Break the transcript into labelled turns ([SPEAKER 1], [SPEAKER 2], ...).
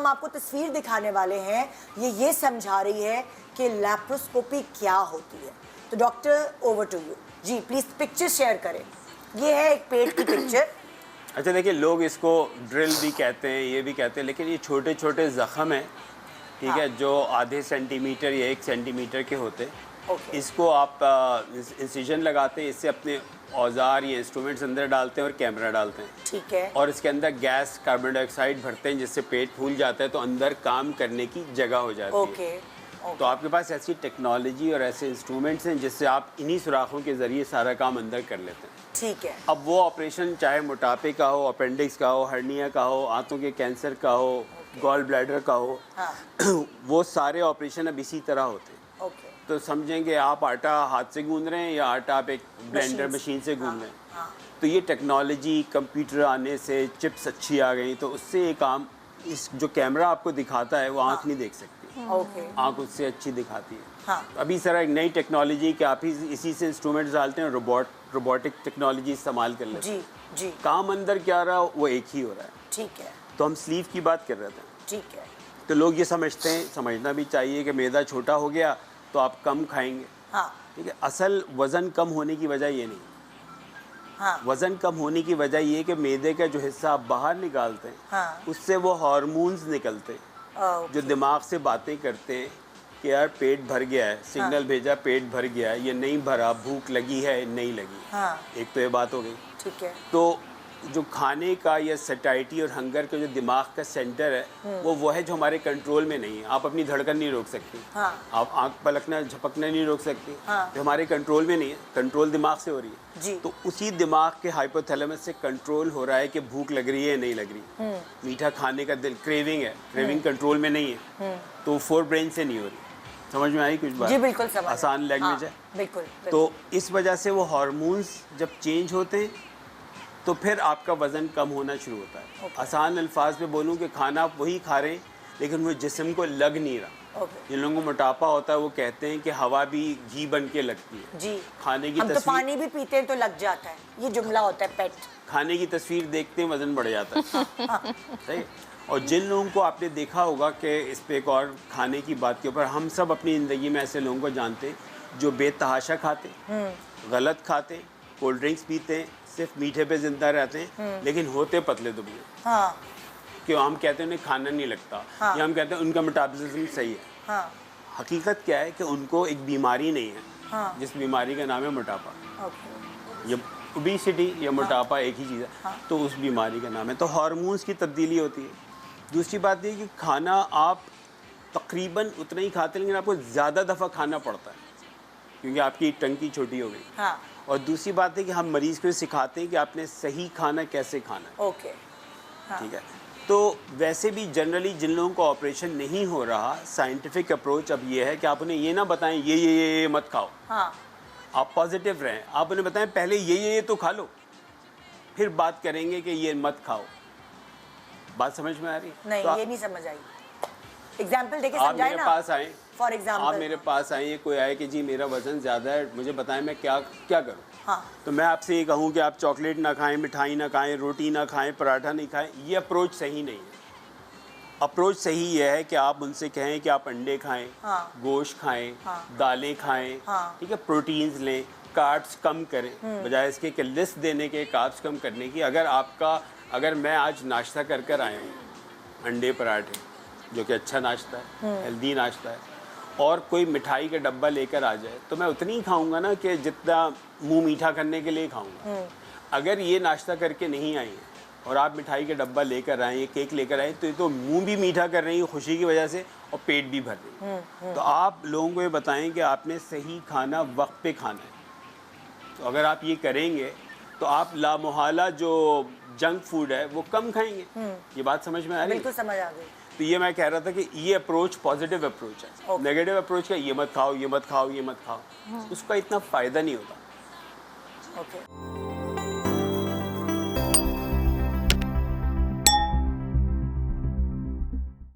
[SPEAKER 1] آپ کو تصویر دکھانے والے ہیں یہ سمجھا رہی ہے کہ لیپروسکوپی کیا ہوتی ہے. تو ڈاکٹر اوور ٹو یو. جی پلیز پکچر شیئر کریں. یہ ہے ایک پیٹ کی پکچر.
[SPEAKER 2] اچھا دیکھیں لوگ اس کو ڈرل بھی کہتے ہیں یہ بھی کہتے ہیں لیکن یہ چھوٹے چھوٹے زخم ہیں ٹھیک ہے جو آدھے سینٹی میٹر یا 1 سینٹی میٹر کے ہوتے ہیں. اس کو آپ انسیجن لگاتے ہیں, اس سے اپنے اوزار یا انسٹرومنٹس اندر ڈالتے ہیں اور کیمرہ ڈالتے ہیں
[SPEAKER 1] ٹھیک ہے
[SPEAKER 2] اور اس کے اندر گیس کاربن ڈائی آکسائڈ بھرتے ہیں جس سے پیٹ پھول جاتا ہے تو اندر کام کرنے کی جگہ ہو جاتی ہے. تو آپ کے پاس ایسی ٹیکنالوجی اور ایسے انسٹرومنٹس ہیں جس سے آپ انہی سوراخوں کے ذریعے سارا کام اندر کر لیتے ہیں.
[SPEAKER 1] ٹھیک ہے.
[SPEAKER 2] اب وہ آپریشن چاہے موٹاپے کا ہو, اپینڈکس کا ہو, ہرنیا کا ہو, آنتوں کے کینسر کا ہو, گال بلیڈر کا ہو, وہ سارے آپریشن اب اسی طرح ہوتے ہیں. تو سمجھیں کہ آپ آٹا ہاتھ سے گوندھ رہے ہیں یا آٹا آپ ایک بلینڈر مشین سے گوندھ رہے ہیں. تو یہ ٹیکنالوجی کمپیوٹر آنے سے چپس اچھی آ گئی تو اس سے یہ کام اس جو کیمرہ آپ کو دکھاتا ہے وہ آنکھ نہیں دیکھ سکتی, آنکھ اس سے اچھی دکھاتی ہے. ابھی اس طرح ایک نئی ٹیکنالوجی کہ آپ اسی سے انسٹرومنٹس ڈالتے ہیں, روبوٹک ٹیکنالوجی استعمال کر لیتے ہیں.
[SPEAKER 1] جی
[SPEAKER 2] کام اندر کیا رہا وہ ایک ہی ہو رہا ہے.
[SPEAKER 1] ٹھیک ہے.
[SPEAKER 2] تو ہم سلیو کی بات کر رہے تھے.
[SPEAKER 1] ٹھیک ہے.
[SPEAKER 2] تو لوگ یہ سمجھتے ہیں, سمجھنا بھی چاہیے کہ معدہ چھوٹا ہو گیا تو آپ کم کھائیں گے. ٹھیک ہے, اصل وزن کم ہونے کی وجہ یہ نہیں. وزن کم ہونے کی وجہ یہ کہ معدے کا جو حصہ آپ باہر نکالتے ہیں اس سے وہ ہارمونز نکلتے ہیں جو دماغ سے باتیں کرتے ہیں کہ یار پیٹ بھر گیا ہے, سگنل بھیجا پیٹ بھر گیا ہے, یہ نہیں بھرا, بھوک لگی ہے نہیں لگی. ایک تو یہ بات ہو گئی.
[SPEAKER 1] ٹھیک ہے.
[SPEAKER 2] تو جو کھانے کا یا سیٹائٹی اور ہنگر کا جو دماغ کا سینٹر ہے وہ ہے جو ہمارے کنٹرول میں نہیں ہے. آپ اپنی دھڑکن نہیں روک سکتی, آپ آنکھ پلکنا جھپکنا نہیں روک سکتی, جو ہمارے کنٹرول میں نہیں ہے. کنٹرول دماغ سے ہو رہی ہے. تو اسی دماغ کے ہائپوتھیلیمس سے کنٹرول ہو رہا ہے کہ بھوک لگ رہی ہے نہیں لگ رہی. میٹھا کھانے کا دل کریونگ ہے, کریونگ کنٹرول میں نہیں ہے تو فور برین سے نہیں ہو رہی. سمجھ میں آئی کچھ بات؟
[SPEAKER 1] جی بالکل سمجھ.
[SPEAKER 2] آسان لینگویج ہے.
[SPEAKER 1] بالکل.
[SPEAKER 2] تو اس وجہ سے وہ ہارمونز جب چینج ہوتے ہیں تو پھر آپ کا وزن کم ہونا شروع ہوتا ہے. آسان الفاظ میں بولوں کہ کھانا آپ وہی کھا رہے ہیں لیکن وہ جسم کو لگ نہیں رہا. جن لوگوں کو موٹاپا ہوتا ہے وہ کہتے ہیں کہ ہوا بھی گھی بن کے لگتی ہے.
[SPEAKER 1] جی
[SPEAKER 2] کھانے کی
[SPEAKER 1] ہم تو پانی بھی پیتے ہیں تو لگ جاتا ہے, یہ جملہ ہوتا ہے پیٹ.
[SPEAKER 2] کھانے کی تصویر دیکھتے ہیں وزن بڑھ جاتا ہے. صحیح. اور جن لوگوں کو آپ نے دیکھا ہوگا کہ اس پہ ایک اور کھانے کی بات کے اوپر, ہم سب اپنی زندگی میں ایسے لوگوں کو جانتے ہیں جو بے تحاشا کھاتے, غلط کھاتے, کولڈ ڈرنکس پیتے ہیں, صرف میٹھے پہ زندہ رہتے ہیں لیکن ہوتے پتلے دبلے. کہ ہم کہتے ہیں انہیں کھانا نہیں لگتا یا ہم کہتے ہیں ان کا میٹابولزم صحیح ہے. حقیقت کیا ہے کہ ان کو ایک بیماری نہیں ہے جس بیماری کا نام ہے موٹاپا. یہ اوبیسٹی یا موٹاپا ایک ہی چیز ہے تو اس بیماری کا نام ہے. تو ہارمونز کی تبدیلی ہوتی ہے. دوسری بات یہ کہ کھانا آپ تقریباً اتنا ہی کھاتے ہیں لیکن آپ کو زیادہ دفعہ کھانا پڑتا ہے کیونکہ آپ کی ٹنکی چھوٹی ہو گئی. اور دوسری بات ہے کہ ہم مریض کو سکھاتے ہیں کہ آپ نے صحیح کھانا کیسے کھانا ہے. ٹھیک ہے. تو ویسے بھی جنرلی جن لوگوں کو آپریشن نہیں ہو رہا, سائنٹیفک اپروچ اب یہ ہے کہ آپ انہیں یہ نہ بتائیں یہ مت کھاؤ. آپ پازیٹیو رہیں, آپ انہیں بتائیں پہلے یہ تو کھا لو پھر بات کریں گے کہ یہ مت کھاؤ. بات سمجھ میں آ رہی؟
[SPEAKER 1] نہیں یہ نہیں سمجھ آئی. ایگزامپل دے کے
[SPEAKER 2] آپ
[SPEAKER 1] سمجھائیں
[SPEAKER 2] میرے
[SPEAKER 1] نا.
[SPEAKER 2] پاس آئیں,
[SPEAKER 1] فار ایگزامپل
[SPEAKER 2] آپ میرے پاس آئیں, کوئی آئے کہ جی میرا وزن زیادہ ہے, مجھے بتائیں میں کیا کروں. تو میں آپ سے یہ کہوں کہ آپ چاکلیٹ نہ کھائیں, مٹھائی نہ کھائیں, روٹی نہ کھائیں, پراٹھا نہیں کھائیں, یہ اپروچ صحیح نہیں ہے. اپروچ صحیح یہ ہے کہ آپ ان سے کہیں کہ آپ انڈے کھائیں, گوشت کھائیں, دالیں کھائیں, ٹھیک ہے, پروٹینز لیں, کاربس کم کریں بجائے اس کے کہ لسٹ دینے کے کاربس کم کرنے کی. اگر میں آج ناشتہ کر آیا ہوں انڈے پراٹھے جو کہ اچھا ناشتہ ہے, ہیلدی ناشتہ ہے, اور کوئی مٹھائی کا ڈبہ لے کر آ جائے تو میں اتنی ہی کھاؤں گا نا کہ جتنا منہ میٹھا کرنے کے لیے کھاؤں گا. اگر یہ ناشتہ کر کے نہیں آئی ہیں اور آپ مٹھائی کا ڈبہ لے کر آئیں, یہ کیک لے کر آئیں, تو یہ تو منہ بھی میٹھا کر رہی ہیں خوشی کی وجہ سے اور پیٹ بھی بھر رہی ہیں. تو آپ لوگوں کو یہ بتائیں کہ آپ نے صحیح کھانا وقت پہ کھانا ہے. تو اگر آپ یہ کریں گے تو آپ لامحالہ جو جنک فوڈ ہے وہ کم کھائیں گے. یہ بات سمجھ میں آ رہی ہے؟
[SPEAKER 1] بالکل سمجھ آ گئی.
[SPEAKER 2] تو یہ میں کہہ رہا تھا کہ یہ اپروچ پازیٹیو اپروچ ہے. نیگیٹو اپروچ کا یہ مت کھاؤ, یہ مت کھاؤ, یہ مت کھاؤ, اس کا اتنا فائدہ نہیں ہوتا.